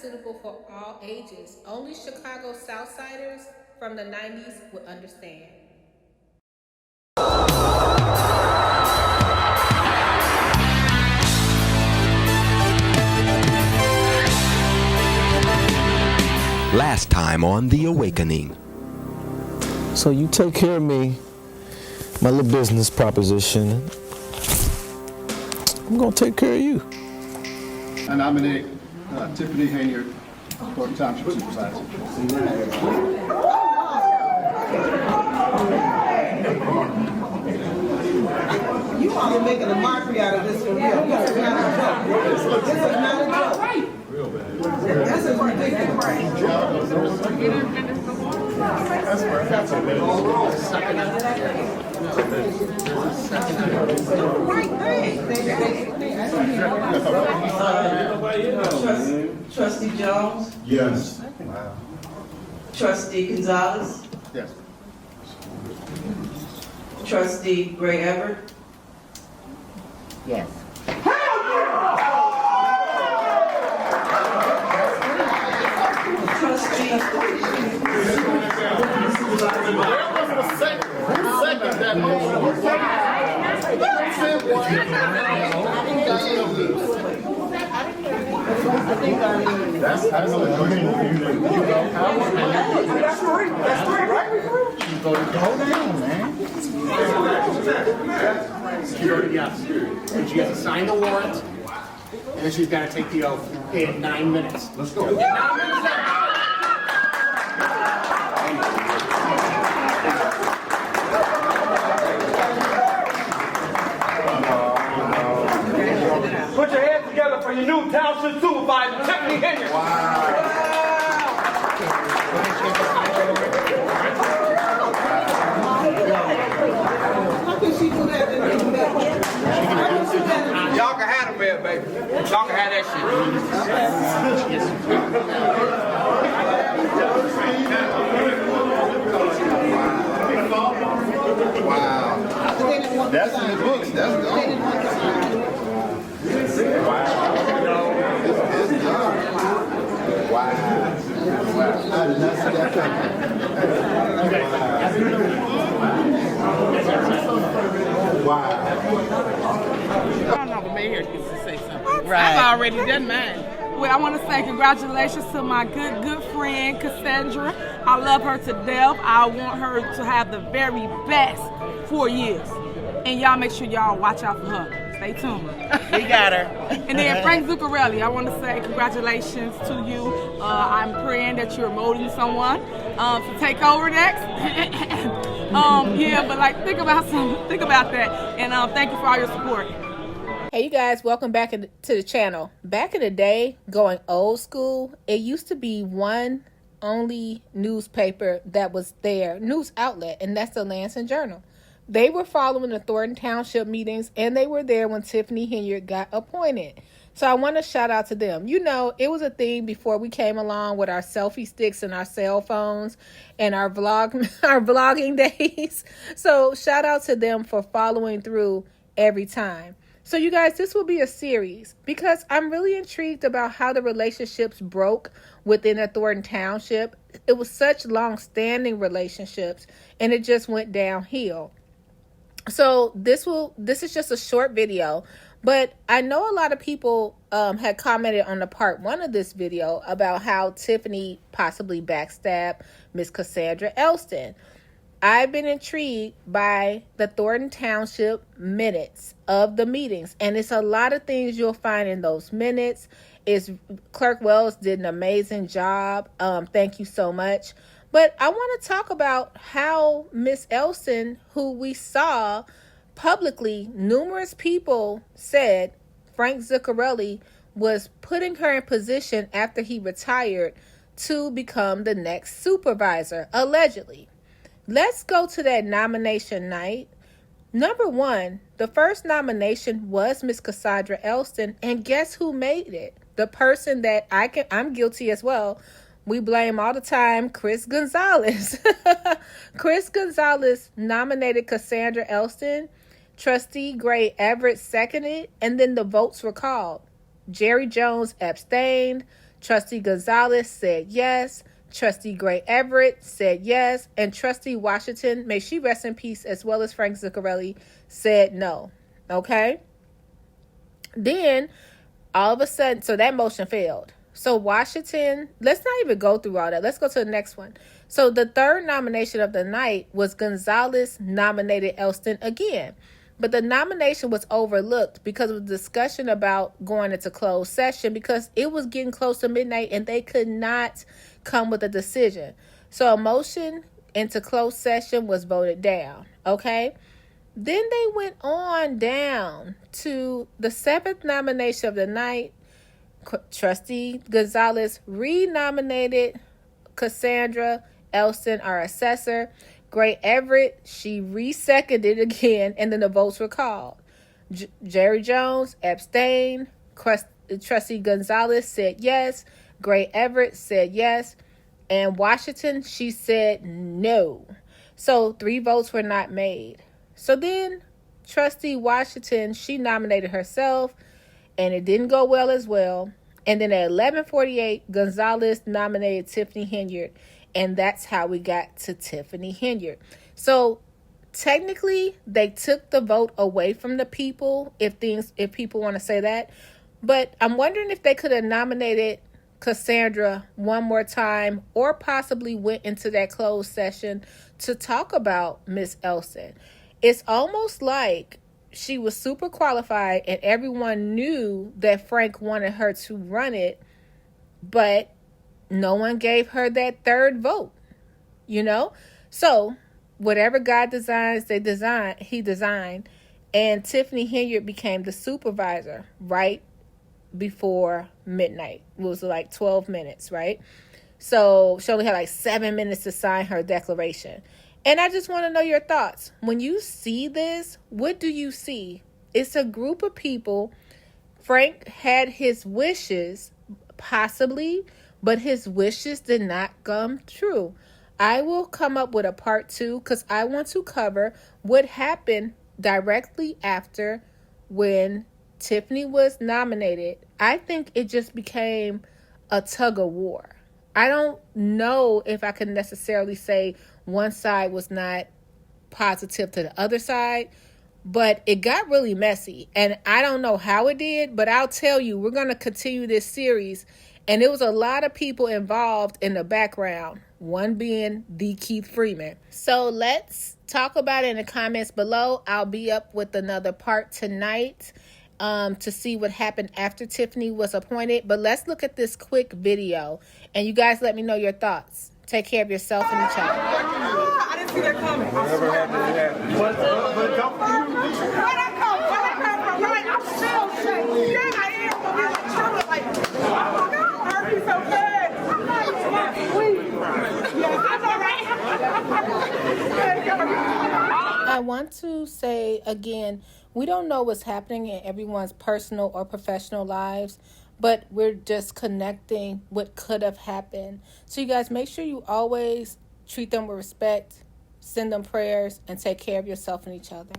suitable for all ages. Only Chicago Southsiders from the 90s would understand. Last time on The Awakening. So you take care of me, my little business proposition. I'm gonna take care of you. I nominate Tiffany Henyard for Township Supervisor. You are making a mockery out of this for real. This is not a joke. This is not a joke. This is ridiculous. Trustee Jones? Yes. Wow. Trustee Gonzalez? Yes. Trustee Gray Everett? Yes. She voted yes. And she has to sign the warrant, and then she's got to take the oath in 9 minutes. Let's go. 9 minutes left. Put your hands together for your new township supervisor, Tiffany Henyard. How can she do that? Y'all can have the mayor, baby. Y'all can have that Wow. That's in the books. That's gone. Wow. It's done. Wow. I did not see that coming. Wow. I don't know, but Mayor gets to say something. Right. I've already done mine. Well, I want to say congratulations to my good friend, Cassandra. I love her to death. I want her to have the very best 4 years. And y'all make sure y'all watch out for her. Stay tuned. We got her. And then Frank Zuccarelli, I want to say congratulations to you. I'm praying that you're molding someone to take over next. Yeah, but like think about that. And thank you for all your support. Hey you guys, welcome back to the channel. Back in the day, going old school, it used to be one only newspaper that was there, news outlet, and that's the Lansing Journal. They were following the Thornton Township meetings, and they were there when Tiffany Henyard got appointed. So I want to shout out to them. You know, it was a thing before we came along with our selfie sticks and our cell phones and our vlogging days. So shout out to them for following through every time. So you guys, this will be a series because I'm really intrigued about how the relationships broke within a Thornton Township. It was such long-standing relationships, and it just went downhill. So this is just a short video, but I know a lot of people had commented on the part 1 of this video about how Tiffany possibly backstabbed Miss Cassandra Elston. I've been intrigued by the Thornton Township minutes of the meetings, and it's a lot of things you'll find in those minutes. Clerk Wells did an amazing job. Thank you so much. But I want to talk about how Miss Elston, who we saw publicly, numerous people said Frank Zuccarelli was putting her in position after he retired to become the next supervisor, allegedly. Let's go to that nomination night. Number 1, the first nomination was Miss Cassandra Elston, and guess who made it? The person that I'm guilty as well. We blame all the time Chris Gonzalez. Chris Gonzalez nominated Cassandra Elston. Trustee Gray Everett seconded, and then the votes were called. Jerry Jones abstained. Trustee Gonzalez said yes. Trustee Gray Everett said yes. And Trustee Washington, may she rest in peace, as well as Frank Zuccarelli, said no. Okay? Then, all of a sudden, so that motion failed. So Washington, let's not even go through all that. Let's go to the next one. So the third nomination of the night was Gonzalez nominated Elston again. But the nomination was overlooked because of the discussion about going into closed session, because it was getting close to midnight and they could not come with a decision. So a motion into closed session was voted down. Okay. Then they went on down to the seventh nomination of the night. Trustee Gonzalez renominated Cassandra Elston, our assessor. Gray Everett, she re-seconded again, and then the votes were called. Jerry Jones abstained. Trustee Gonzalez said yes. Gray Everett said yes. And Washington, she said no. So 3 votes were not made. So then Trustee Washington, she nominated herself, and it didn't go well as well. And then at 11:48, Gonzalez nominated Tiffany Henyard. And that's how we got to Tiffany Henyard. So technically, they took the vote away from the people, if people want to say that. But I'm wondering if they could have nominated Cassandra one more time, or possibly went into that closed session to talk about Miss Elston. It's almost like she was super qualified and everyone knew that Frank wanted her to run it, but no one gave her that third vote, you know? So whatever God designs, he designed. And Tiffany Henyard became the supervisor right before midnight. It was like 12 minutes, right? So she only had like 7 minutes to sign her declaration. And I just want to know your thoughts. When you see this, what do you see? It's a group of people. Frank had his wishes, possibly, but his wishes did not come true. I will come up with a part 2 because I want to cover what happened directly after when Tiffany was nominated. I think it just became a tug of war. I don't know if I can necessarily say one side was not positive to the other side, but it got really messy. And I don't know how it did, but I'll tell you, we're going to continue this series. And there was a lot of people involved in the background, one being the Keith Freeman. So let's talk about it in the comments below. I'll be up with another part tonight to see what happened after Tiffany was appointed. But let's look at this quick video, and you guys let me know your thoughts. Take care of yourself and each other. I didn't see that coming. Whatever happened. But don't When I come from right, I'm still shaking. Yeah, I am. But we're like chilling, like, oh my God, hurt me so bad. I'm like, sweet. Yeah, I'm all right. I want to say again, we don't know what's happening in everyone's personal or professional lives, but we're just connecting what could have happened. So you guys, make sure you always treat them with respect, send them prayers, and take care of yourself and each other.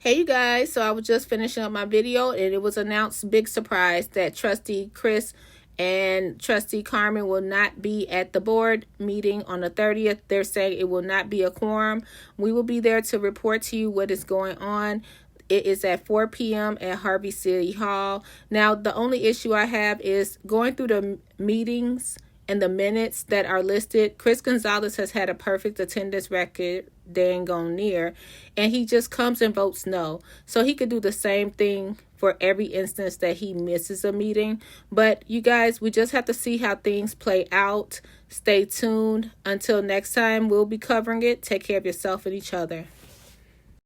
Hey you guys, so I was just finishing up my video and it was announced, big surprise, that Trustee Chris and Trustee Carmen will not be at the board meeting on the 30th. They're saying it will not be a quorum. We will be there to report to you what is going on. It is at 4 p.m. at Harvey City Hall. Now, the only issue I have is going through the meetings and the minutes that are listed. Chris Gonzalez has had a perfect attendance record, dang on near, and he just comes and votes no. So he could do the same thing for every instance that he misses a meeting. But you guys, we just have to see how things play out. Stay tuned. Until next time, we'll be covering it. Take care of yourself and each other.